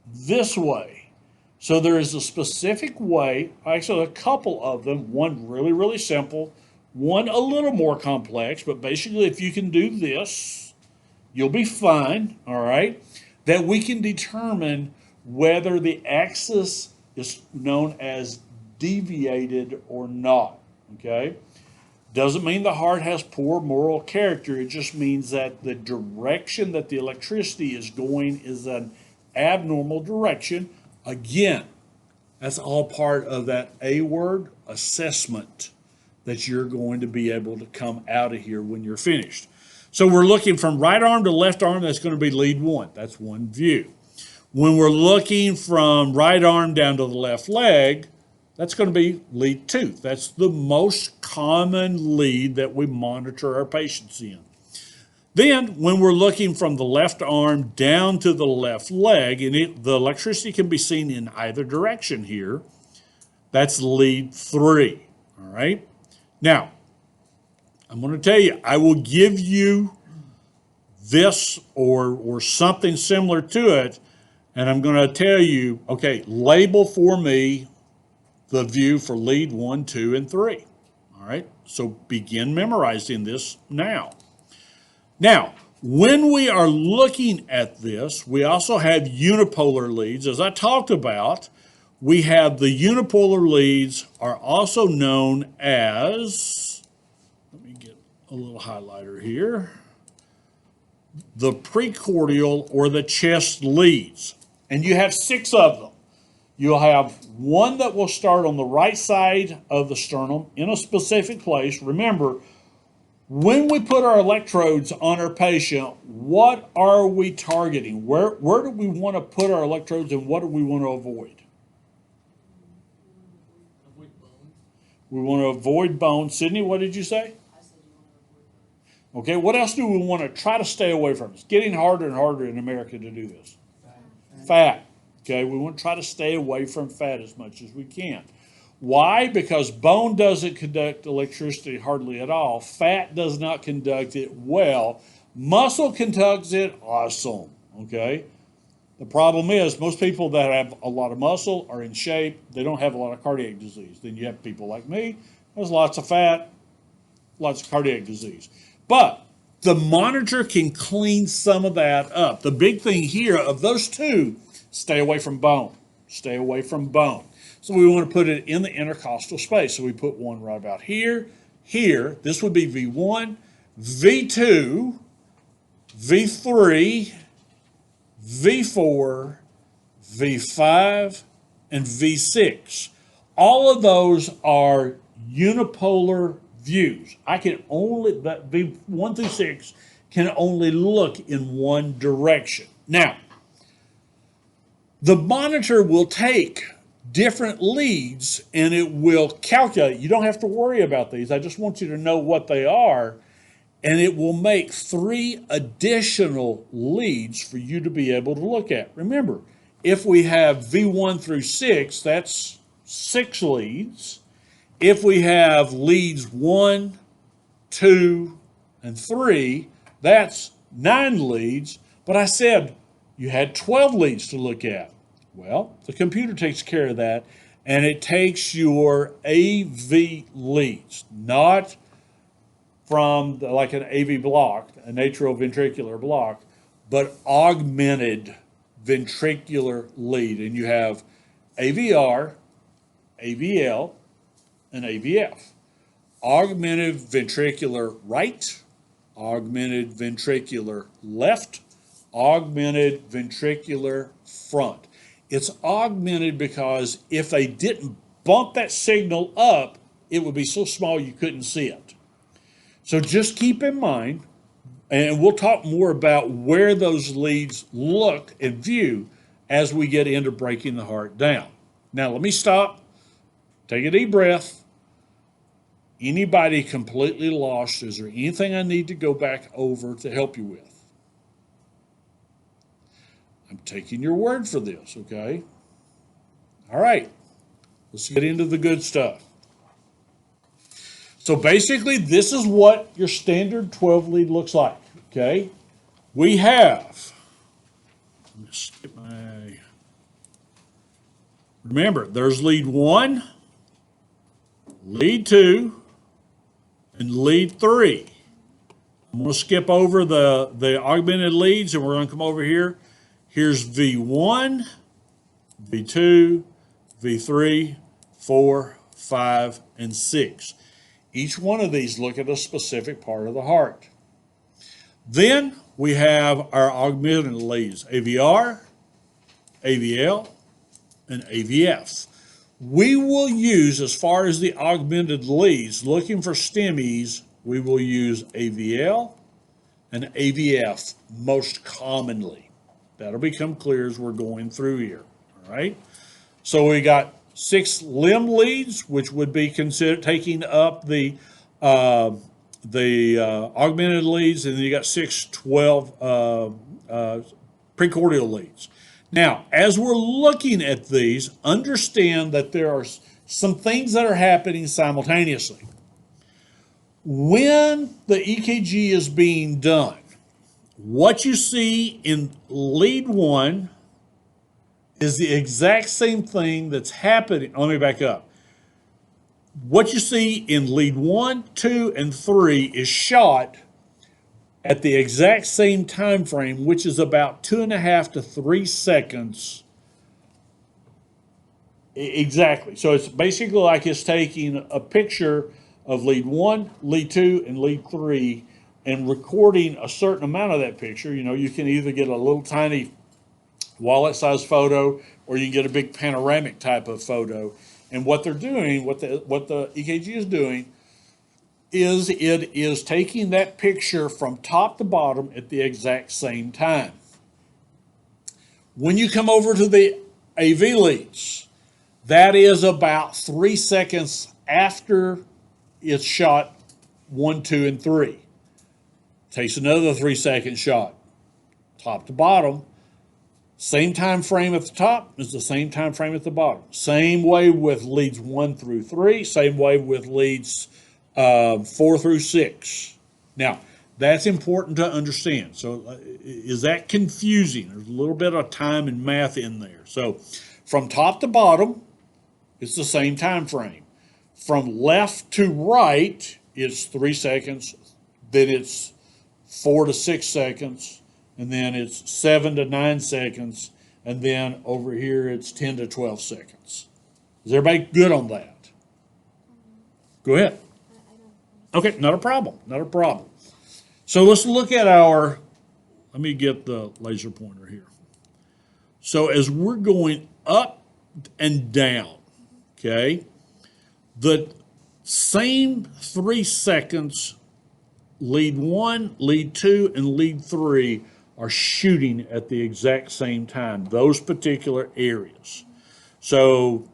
this way. So there is a specific way, actually a couple of them, one really, really simple, one a little more complex, but basically if you can do this, you'll be fine, all right? That we can determine whether the axis is known as deviated or not, okay? Doesn't mean the heart has poor moral character. It just means that the direction that the electricity is going is an abnormal direction. Again, that's all part of that A word, assessment, that you're going to be able to come out of here when you're finished. So we're looking from right arm to left arm, that's going to be lead one. That's one view. When we're looking from right arm down to the left leg, that's going to be lead two. That's the most common lead that we monitor our patients in. Then, when we're looking from the left arm down to the left leg, and the electricity can be seen in either direction here, that's lead three. All right? Now, I'm going to tell you, I will give you this or something similar to it, and I'm going to tell you, okay, label for me the view for lead 1, 2, and 3. All right, so begin memorizing this now. Now, when we are looking at this, we also have unipolar leads. As I talked about, we have the unipolar leads are also known as, let me get a little highlighter here, the precordial or the chest leads. And you have 6 of them. You'll have one that will start on the right side of the sternum in a specific place. Remember, when we put our electrodes on our patient, what are we targeting? Where do we want to put our electrodes and what do we want to avoid? Avoid bone. We want to avoid bone. Sydney, what did you say? Okay, what else do we want to try to stay away from? It's getting harder and harder in America to do this. Fat. Okay, we want to try to stay away from fat as much as we can. Why? Because bone doesn't conduct electricity hardly at all. Fat does not conduct it well. Muscle conducts it awesome. Okay? The problem is most people that have a lot of muscle are in shape. They don't have a lot of cardiac disease. Then you have people like me. There's lots of fat, lots of cardiac disease. But the monitor can clean some of that up. The big thing here of those two, stay away from bone. Stay away from bone. So we want to put it in the intercostal space. So we put one right about here, here. This would be V1, V2, V3, V4, V5, and V6. All of those are unipolar views. I can only, but V1 through 6 can only look in one direction. Now, the monitor will take different leads and it will calculate. You don't have to worry about these. I just want you to know what they are. And it will make 3 additional leads for you to be able to look at. Remember, if we have V1 through 6, that's 6 leads. If we have leads 1, 2, and 3, that's 9 leads. But I said you had 12 leads to look at. Well, the computer takes care of that, and it takes your AV leads, not from like an AV block, an atrioventricular block, but augmented ventricular lead. And you have AVR, AVL, and AVF. Augmented ventricular right, augmented ventricular left, augmented ventricular front. It's augmented because if they didn't bump that signal up, it would be so small you couldn't see it. So just keep in mind, and we'll talk more about where those leads look and view as we get into breaking the heart down. Now let me stop, take a deep breath. Anybody completely lost? Is there anything I need to go back over to help you with? I'm taking your word for this, okay? All right, let's get into the good stuff. So basically, this is what your standard 12 lead looks like, okay? We have, let me skip my, remember, there's lead 1, lead 2, and lead 3. I'm going to skip over the augmented leads, and we're going to come over here. Here's V1, V2, V3, 4, 5, and 6. Each one of these look at a specific part of the heart. Then we have our augmented leads, AVR, AVL, and AVF. We will use, as far as the augmented leads, looking for STEMIs, we will use AVL and AVF most commonly. That'll become clear as we're going through here, all right? So we got 6 limb leads, which would be considered taking up the augmented leads, and then you got 6 12 precordial leads. Now, as we're looking at these, understand that there are some things that are happening simultaneously. When the EKG is being done, what you see in lead 1 is the exact same thing that's happening. Let me back up. What you see in lead 1, 2, and 3 is shot at the exact same time frame, which is about 2.5 to 3 seconds. Exactly. So it's basically like it's taking a picture of lead 1, lead 2, and lead 3 and recording a certain amount of that picture. You know, you can either get a little tiny wallet-sized photo, or you can get a big panoramic type of photo. And what they're doing, what the EKG is doing, is it is taking that picture from top to bottom at the exact same time. When you come over to the AV leads, that is about 3 seconds after it's shot 1, 2, and 3. Takes another 3-second shot, top to bottom. Same time frame at the top is the same time frame at the bottom. Same way with leads 1 through 3. Same way with leads 4 through 6. Now, that's important to understand. So, is that confusing? There's a little bit of time and math in there. So, from top to bottom, it's the same time frame. From left to right, it's 3 seconds. Then it's 4 to 6 seconds. And then it's 7 to 9 seconds. And then over here, it's 10 to 12 seconds. Is everybody good on that? Go ahead. Okay, not a problem, not a problem. So let's look at our, let me get the laser pointer here. So as we're going up and down, okay, the same 3 seconds, lead 1, lead 2, and lead 3 are shooting at the exact same time, those particular areas. So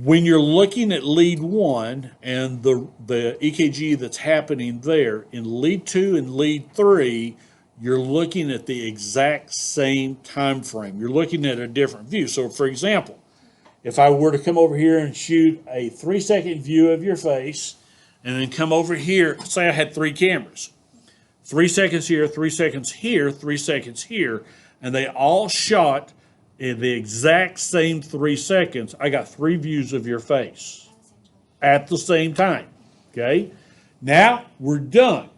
when you're looking at lead 1 and the EKG that's happening there, in lead 2 and lead 3, you're looking at the exact same time frame. You're looking at a different view. So for example, if I were to come over here and shoot a 3-second view of your face, and then come over here, say I had 3 cameras. 3 seconds here, 3 seconds here, 3 seconds here, and they all shot in the exact same 3 seconds. I got 3 views of your face at the same time, okay? Now we're done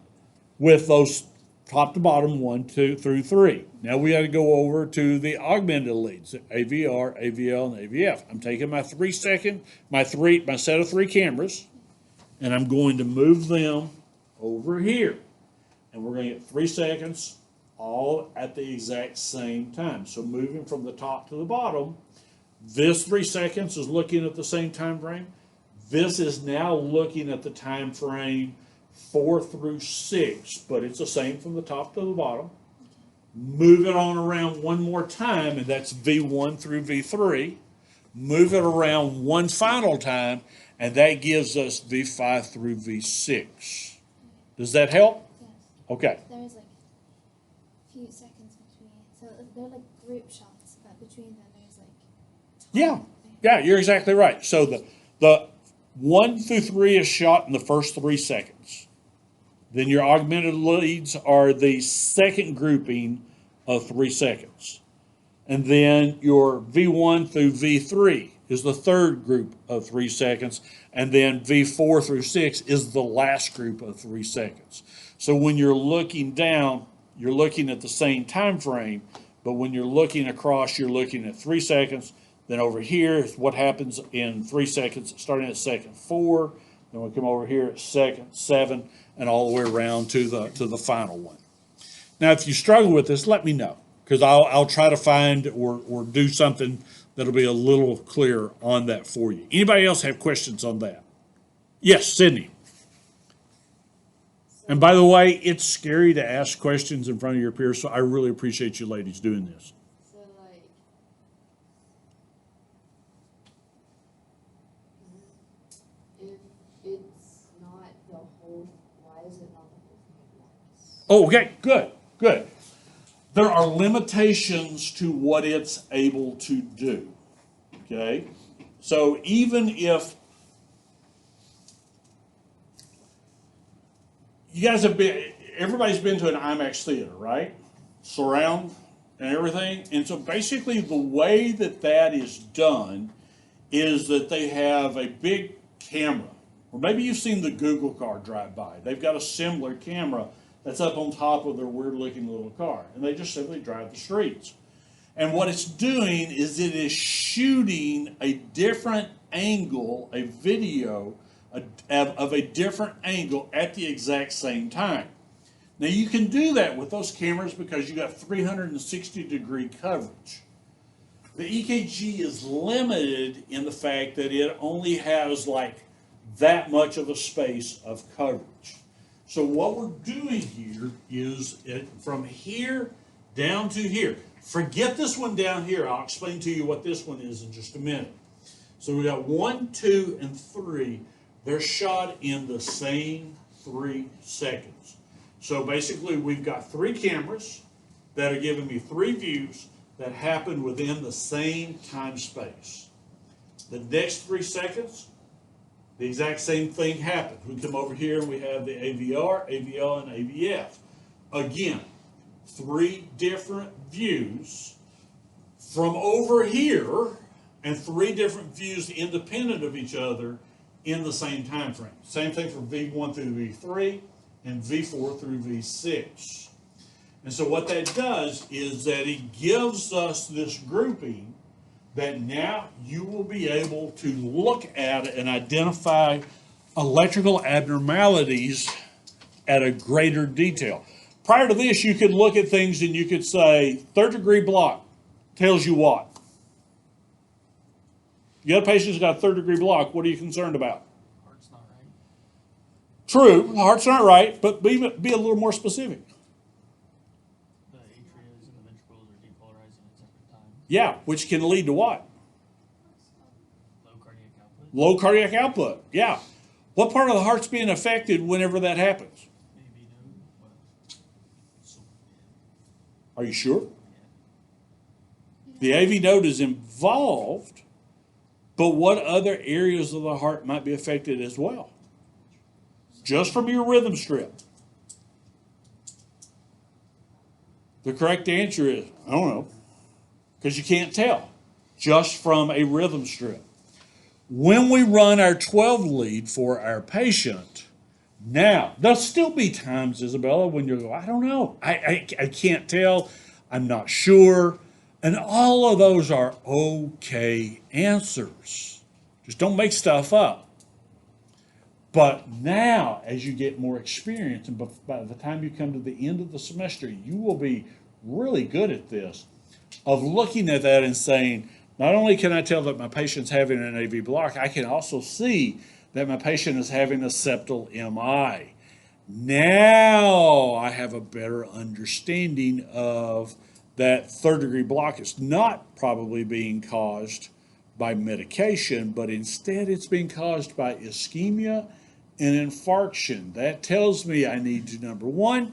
with those top to bottom 1, 2 through 3. Now we got to go over to the augmented leads, AVR, AVL, and AVF. I'm taking my 3 second, my set of 3 cameras, and I'm going to move them over here. And we're going to get 3 seconds all at the exact same time. So moving from the top to the bottom, this 3 seconds is looking at the same time frame. This is now looking at the time frame 4 through 6, but it's the same from the top to the bottom. Move it on around one more time, and that's V1 through V3. Move it around one final time, and that gives us V5 through V6. Does that help? Yes. Okay. There's like a few seconds between. So they're like group shots, but between them there's like. Yeah. Yeah, you're exactly right. So the 1 through 3 is shot in the first 3 seconds. Then your augmented leads are the second grouping of 3 seconds. And then your V1 through V3 is the third group of 3 seconds. And then V4 through 6 is the last group of 3 seconds. So when you're looking down, you're looking at the same time frame, but when you're looking across, you're looking at 3 seconds. Then over here is what happens in 3 seconds, starting at second 4, Then we come over here at second, 7, and all the way around to the final one. Now, if you struggle with this, let me know, because I'll try to find or do something that'll be a little clearer on that for you. Anybody else have questions on that? Yes, Sydney. And by the way, it's scary to ask questions in front of your peers, so I really appreciate you ladies doing this. So like, if it's not the whole, why is it not the whole thing at once? Oh, okay, good, good. There are limitations to what it's able to do. Okay? So even if you guys have been, everybody's been to an IMAX theater, right? Surround and everything. And so basically, the way that that is done is that they have a big camera. Or maybe you've seen the Google car drive by. They've got a similar camera that's up on top of their weird looking little car. And they just simply drive the streets. And what it's doing is it is shooting a different angle, a video of a different angle at the exact same time. Now you can do that with those cameras because you got 360-degree coverage. The EKG is limited in the fact that it only has like that much of a space of coverage. So what we're doing here is from here down to here. Forget this one down here. I'll explain to you what this one is in just a minute. So we got 1, 2, and 3. They're shot in the same 3 seconds. So basically we've got 3 cameras that are giving me 3 views that happen within the same time space. The next 3 seconds, the exact same thing happens. We come over here and we have the AVR, AVL, and AVF. Again, 3 different views from over here and 3 different views independent of each other in the same time frame. Same thing for V1 through V3 and V4 through V6. And so what that does is that it gives us this grouping that now you will be able to look at and identify electrical abnormalities at a greater detail. Prior to this, you could look at things and you could say, 3rd-degree block tells you what? You got a patient who's got a 3rd-degree block. What are you concerned about? Heart's not right. True, the heart's not right, but be a little more specific. The atrias and the ventricles are depolarizing at separate times. Yeah, which can lead to what? Low cardiac output. Low cardiac output. Yeah. What part of the heart's being affected whenever that happens? Maybe no. So, Are you sure? yeah. The AV node is involved, but what other areas of the heart might be affected as well? Just from your rhythm strip. The correct answer is, I don't know, because you can't tell just from a rhythm strip. When we run our 12 lead for our patient, now, there'll still be times, Isabella, when you go, I don't know, I can't tell, I'm not sure, and all of those are okay answers. Just don't make stuff up. But now, as you get more experience, and by the time you come to the end of the semester, you will be really good at this, of looking at that and saying, not only can I tell that my patient's having an AV block, I can also see that my patient is having a septal MI. Now I have a better understanding of that 3rd-degree block is not probably being caused by medication, but instead it's being caused by ischemia and infarction. That tells me I need to, number 1,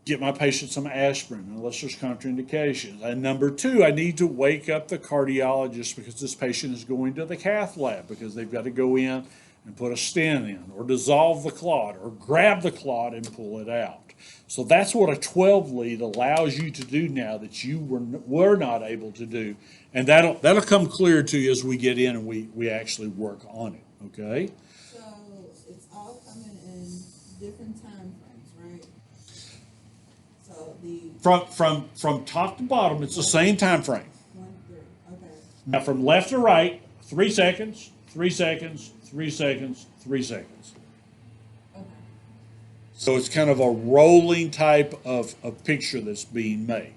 get my patient some aspirin unless there's contraindications. And number 2, I need to wake up the cardiologist because this patient is going to the cath lab because they've got to go in and put a stent in or dissolve the clot or grab the clot and pull it out. So that's what a 12 lead allows you to do now that you were not able to do. And that'll come clear to you as we get in and we actually work on it, okay? So it's all coming in different time frames, right? So the From top to bottom, it's the same time frame. 1, 3, okay. Now from left to right, 3 seconds, 3 seconds, 3 seconds, 3 seconds. So it's kind of a rolling type of picture that's being made.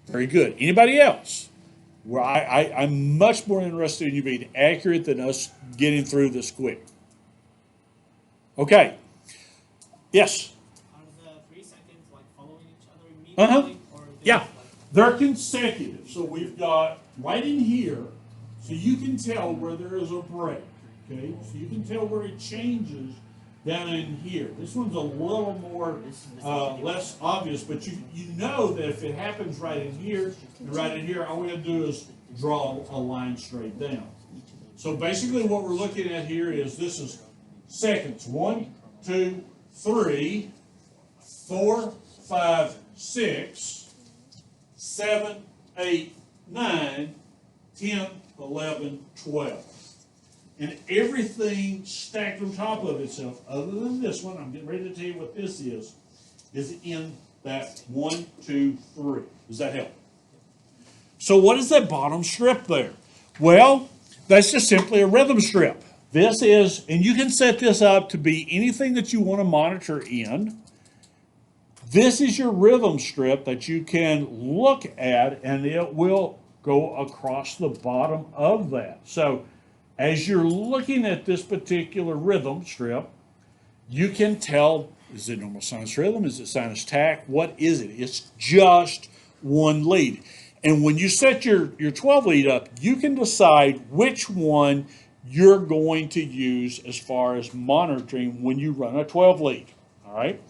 Very good. Anybody else? Well, I'm much more interested in you being accurate than us getting through this quick. Okay. Yes. Are the 3 seconds like following each other Uh-huh. immediately? Or they Yeah. like, They're consecutive. So we've got right in here, so you can tell where there is a break. Okay? So you can tell where it changes down in here. This one's a little more less obvious, but you know that if it happens right in here and right in here, all we have to do is draw a line straight down. So basically what we're looking at here is this is seconds. 1, 2, 3, 4, 5, 6, 7, 8, 9, 10, 11, 12. And everything stacked on top of itself, other than this one, I'm getting ready to tell you what this is in that 1, 2, 3. Does that help? So what is that bottom strip there? Well, that's just simply a rhythm strip. This is, and you can set this up to be anything that you want to monitor in. This is your rhythm strip that you can look at, and it will go across the bottom of that. So as you're looking at this particular rhythm strip, you can tell, is it normal sinus rhythm? Is it sinus tach? What is it? It's just one lead. And when you set your 12 lead up, you can decide which one you're going to use as far as monitoring when you run a 12 lead. All right?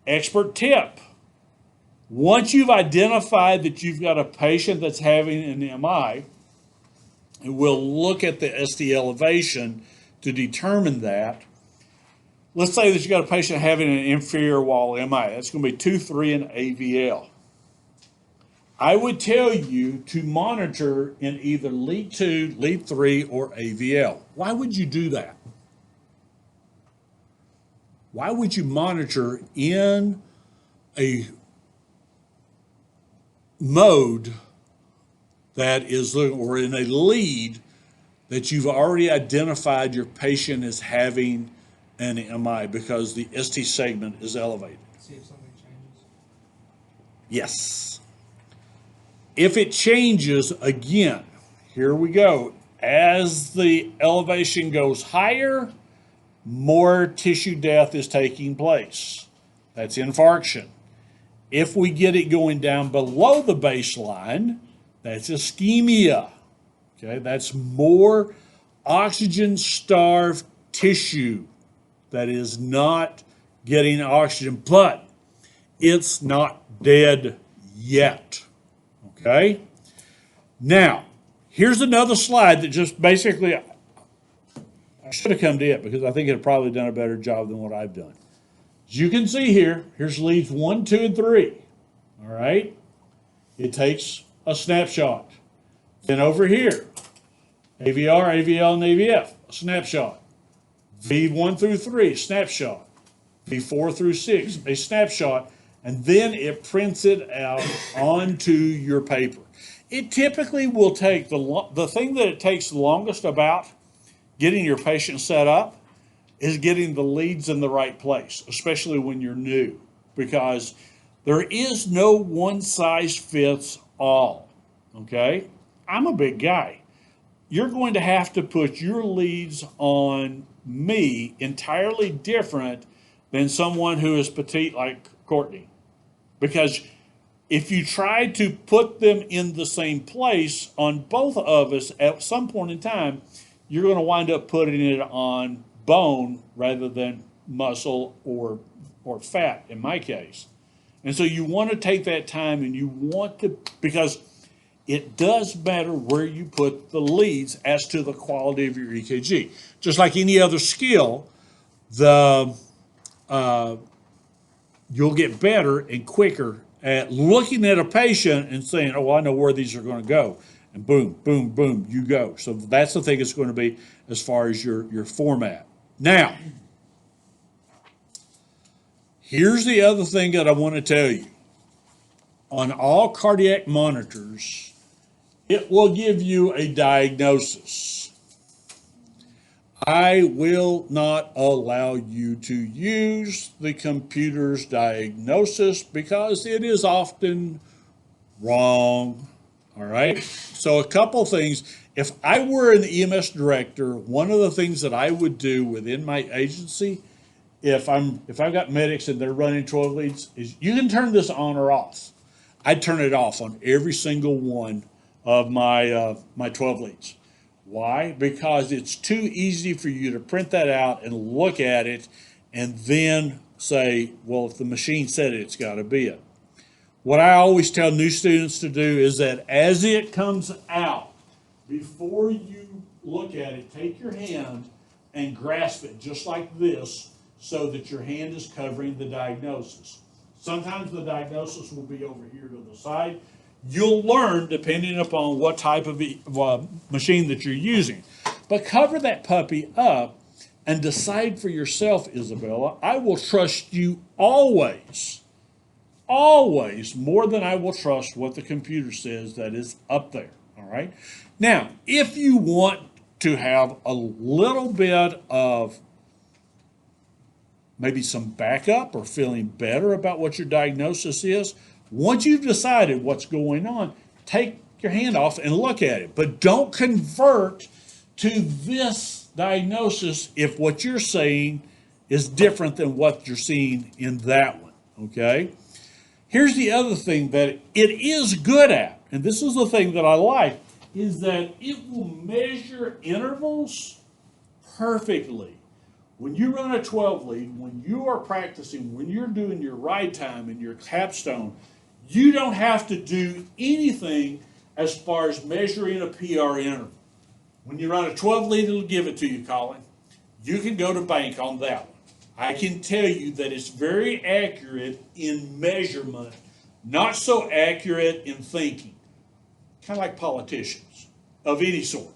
Expert tip. Once you've identified that you've got a patient that's having an MI, and we'll look at the ST elevation to determine that. Let's say that you've got a patient having an inferior wall MI. That's going to be 2, 3, and AVL. I would tell you to monitor in either lead 2, lead 3, or AVL. Why would you do that? Why would you monitor in a mode that is, or in a lead that you've already identified your patient as having an MI because the ST segment is elevated? See if something changes. Yes. If it changes, again, here we go. As the elevation goes higher, more tissue death is taking place. That's infarction. If we get it going down below the baseline, that's ischemia. Okay, that's more oxygen-starved tissue that is not getting oxygen, but it's not dead yet. Okay? Now, here's another slide that just basically, I should have come to it because I think it had probably done a better job than what I've done. As you can see here, here's leads 1, 2, and 3. All right? It takes a snapshot. Then over here, AVR, AVL, and AVF, a snapshot. V1 through 3, snapshot. V4 through 6, a snapshot. And then it prints it out onto your paper. It typically will take, the thing that it takes the longest about getting your patient set up is getting the leads in the right place, especially when you're new, because there is no one size fits all, okay? I'm a big guy. You're going to have to put your leads on me entirely different than someone who is petite like Courtney. Because if you try to put them in the same place on both of us at some point in time, you're going to wind up putting it on bone rather than muscle or fat in my case. And so you want to take that time and you want to, because it does matter where you put the leads as to the quality of your EKG. Just like any other skill, you'll get better and quicker at looking at a patient and saying, oh, I know where these are going to go. And boom, boom, boom, you go. So that's the thing it's going to be as far as your format. Now, here's the other thing that I want to tell you. On all cardiac monitors, it will give you a diagnosis. I will not allow you to use the computer's diagnosis because it is often wrong. All right. So a couple things. If I were an EMS director, one of the things that I would do within my agency, if I've got medics and they're running 12 leads, is you can turn this on or off. I'd turn it off on every single one of my 12 leads. Why? Because it's too easy for you to print that out and look at it and then say, well, if the machine said it, it's got to be it. What I always tell new students to do is that as it comes out, before you look at it, take your hand and grasp it just like this so that your hand is covering the diagnosis. Sometimes the diagnosis will be over here to the side. You'll learn depending upon what type of machine that you're using. But cover that puppy up and decide for yourself, Isabella. I will trust you always, always more than I will trust what the computer says that is up there. All right. Now, if you want to have a little bit of maybe some backup or feeling better about what your diagnosis is, once you've decided what's going on, take your hand off and look at it. But don't convert to this diagnosis if what you're saying is different than what you're seeing in that one, okay? Here's the other thing that it is good at, and this is the thing that I like, is that it will measure intervals perfectly. When you run a 12 lead, when you are practicing, when you're doing your ride time and your capstone, you don't have to do anything as far as measuring a PR interval. When you run a 12 lead, it'll give it to you, Colin. You can go to bank on that one. I can tell you that it's very accurate in measurement, not so accurate in thinking. Kind of like politicians of any sort,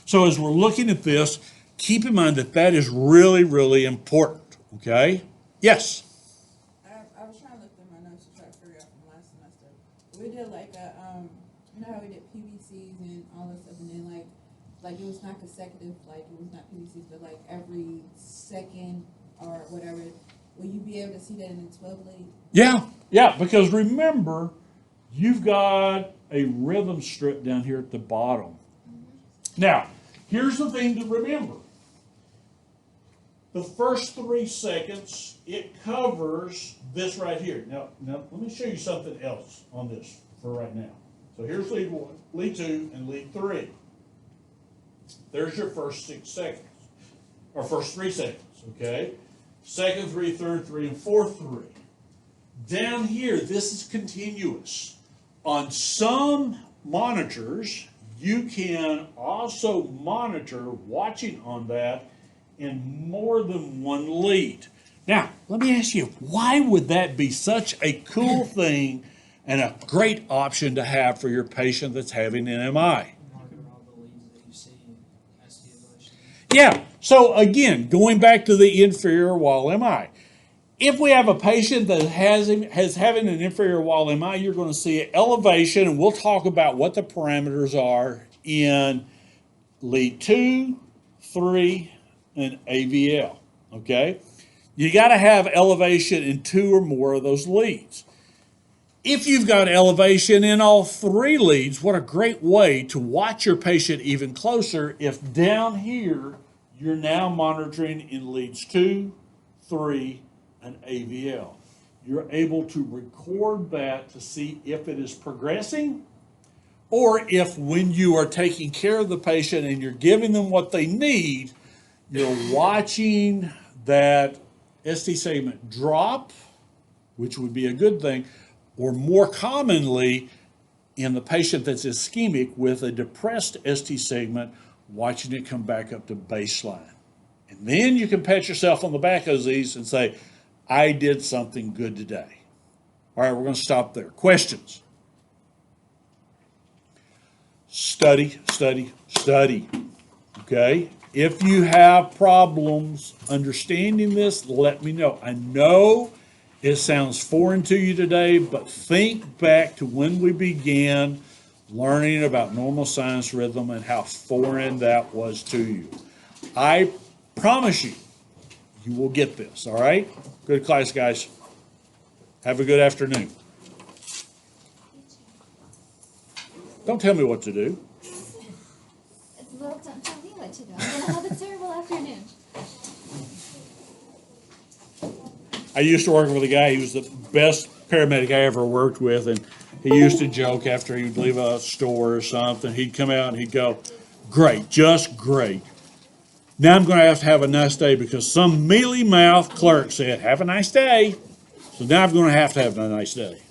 So as we're looking at this, keep in mind that that is really, really important, okay? Yes? I was trying to look through my notes to try to figure out from last semester. We did like a, you know how we did PVCs and all that stuff, and then like it was not consecutive, like it was not PVCs, but like every second or whatever. Will you be able to see that in the 12 lead? Yeah, because remember, you've got a rhythm strip down here at the bottom. Now, here's the thing to remember. The first 3 seconds, it covers this right here. Now let me show you something else on this for right now. So here's lead 1, lead 2, and lead 3. There's your first 6 seconds, or first 3 seconds, okay? Second 3, third 3, and fourth 3. Down here, this is continuous. On some monitors, you can also monitor watching on that in more than one lead. Now, let me ask you, why would that be such a cool thing and a great option to have for your patient that's having an MI? Marker all the leads that you see in ST evaluation. Yeah, so again, going back to the inferior wall MI. If we have a patient that has having an inferior wall MI, you're going to see elevation, and we'll talk about what the parameters are in lead 2, 3, and AVL, okay? You got to have elevation in 2 or more of those leads. If you've got elevation in all 3 leads, what a great way to watch your patient even closer if down here you're now monitoring in leads 2, 3, and AVL. You're able to record that to see if it is progressing, or if when you are taking care of the patient and you're giving them what they need, you're watching that ST segment drop, which would be a good thing, or more commonly in the patient that's ischemic with a depressed ST segment, watching it come back up to baseline. And then you can pat yourself on the back of these and say, I did something good today. All right, we're going to stop there. Questions? Study, study, study. Okay? If you have problems understanding this, let me know. I know it sounds foreign to you today, but think back to when we began learning about normal sinus rhythm and how foreign that was to you. I promise you, you will get this, all right? Good class, guys. Have a good afternoon. Don't tell me what to do. Well, don't tell me what to do. I'm gonna have a terrible afternoon. I used to work with a guy, he was the best paramedic I ever worked with, and he used to joke after he would leave a store or something, he'd come out and he'd go, great, just great. Now I'm gonna have a nice day because some mealy-mouthed clerk said, have a nice day. So now I'm gonna have a nice day.